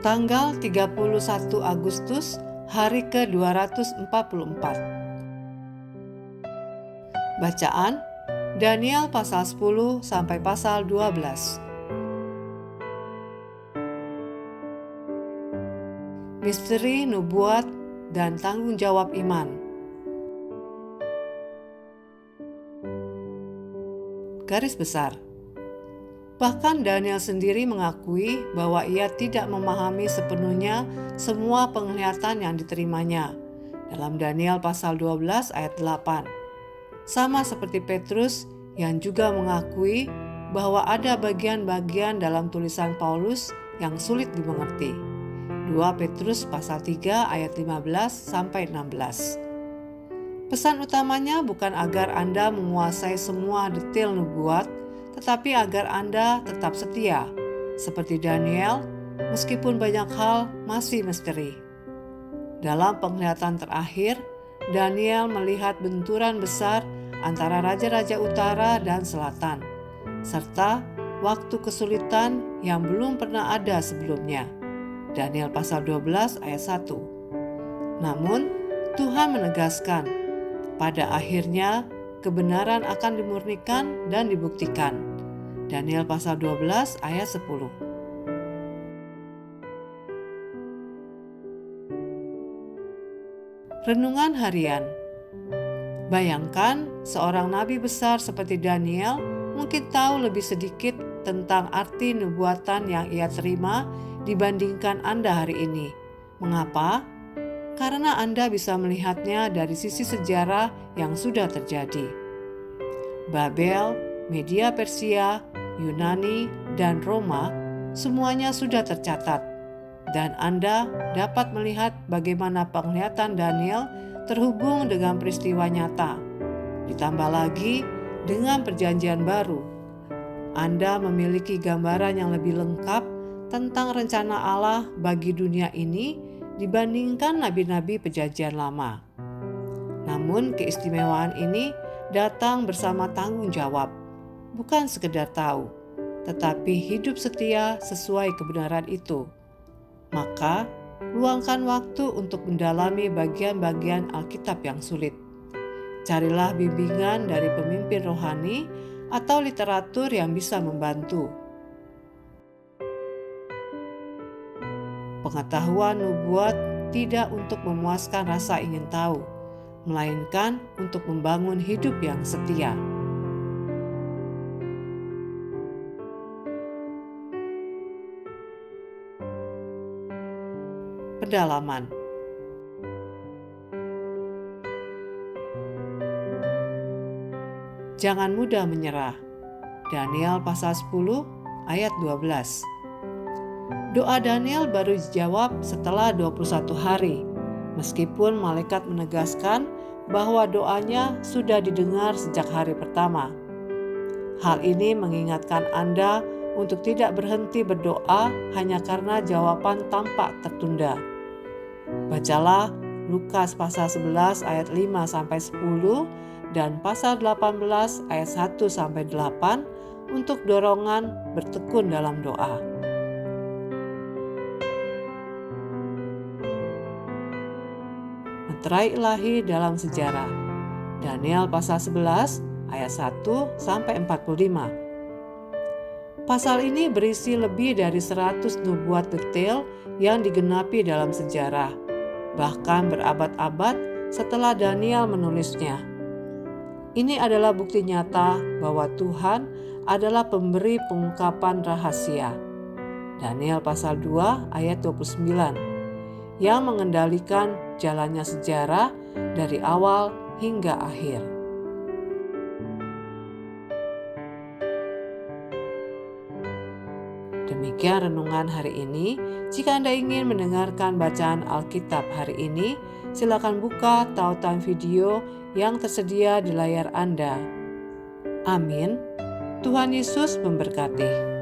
Tanggal 31 Agustus, hari ke-244. Bacaan Daniel pasal 10 sampai pasal 12. Misteri nubuat dan tanggung jawab iman. Garis besar. Bahkan Daniel sendiri mengakui bahwa ia tidak memahami sepenuhnya semua penglihatan yang diterimanya. Dalam Daniel pasal 12 ayat 8. Sama seperti Petrus yang juga mengakui bahwa ada bagian-bagian dalam tulisan Paulus yang sulit dimengerti. 2 Petrus pasal 3 ayat 15 sampai 16. Pesan utamanya bukan agar Anda menguasai semua detail nubuat, tetapi agar Anda tetap setia, seperti Daniel, meskipun banyak hal masih misteri. Dalam penglihatan terakhir, Daniel melihat benturan besar antara raja-raja utara dan selatan, serta waktu kesulitan yang belum pernah ada sebelumnya. Daniel pasal 12 ayat 1. Namun, Tuhan menegaskan, pada akhirnya kebenaran akan dimurnikan dan dibuktikan. Daniel pasal 12 ayat 10. Renungan harian. Bayangkan seorang nabi besar seperti Daniel mungkin tahu lebih sedikit tentang arti nubuatan yang ia terima dibandingkan Anda hari ini. Mengapa? Karena Anda bisa melihatnya dari sisi sejarah yang sudah terjadi. Babel, Media Persia, Yunani, dan Roma semuanya sudah tercatat. Dan Anda dapat melihat bagaimana penglihatan Daniel terhubung dengan peristiwa nyata. Ditambah lagi dengan perjanjian baru. Anda memiliki gambaran yang lebih lengkap tentang rencana Allah bagi dunia ini dibandingkan nabi-nabi perjanjian lama. Namun keistimewaan ini datang bersama tanggung jawab, bukan sekedar tahu, tetapi hidup setia sesuai kebenaran itu. Maka, luangkan waktu untuk mendalami bagian-bagian Alkitab yang sulit. Carilah bimbingan dari pemimpin rohani atau literatur yang bisa membantu. Pengetahuan nubuat tidak untuk memuaskan rasa ingin tahu, melainkan untuk membangun hidup yang setia. Pendalaman. Jangan mudah menyerah. Daniel pasal 10 ayat 12. Doa Daniel baru dijawab setelah 21 hari, meskipun malaikat menegaskan bahwa doanya sudah didengar sejak hari pertama. Hal ini mengingatkan Anda untuk tidak berhenti berdoa hanya karena jawaban tampak tertunda. Bacalah Lukas pasal 11 ayat 5-10 dan pasal 18 ayat 1-8 untuk dorongan bertekun dalam doa. Meterai ilahi dalam sejarah. Daniel pasal 11 ayat 1-45. Pasal ini berisi lebih dari 100 nubuat detail yang digenapi dalam sejarah, bahkan berabad-abad setelah Daniel menulisnya. Ini adalah bukti nyata bahwa Tuhan adalah pemberi pengungkapan rahasia. Daniel pasal 2 ayat 29. Yang mengendalikan jalannya sejarah dari awal hingga akhir. Demikian renungan hari ini. Jika Anda ingin mendengarkan bacaan Alkitab hari ini, silakan buka tautan video yang tersedia di layar Anda. Amin. Tuhan Yesus memberkati.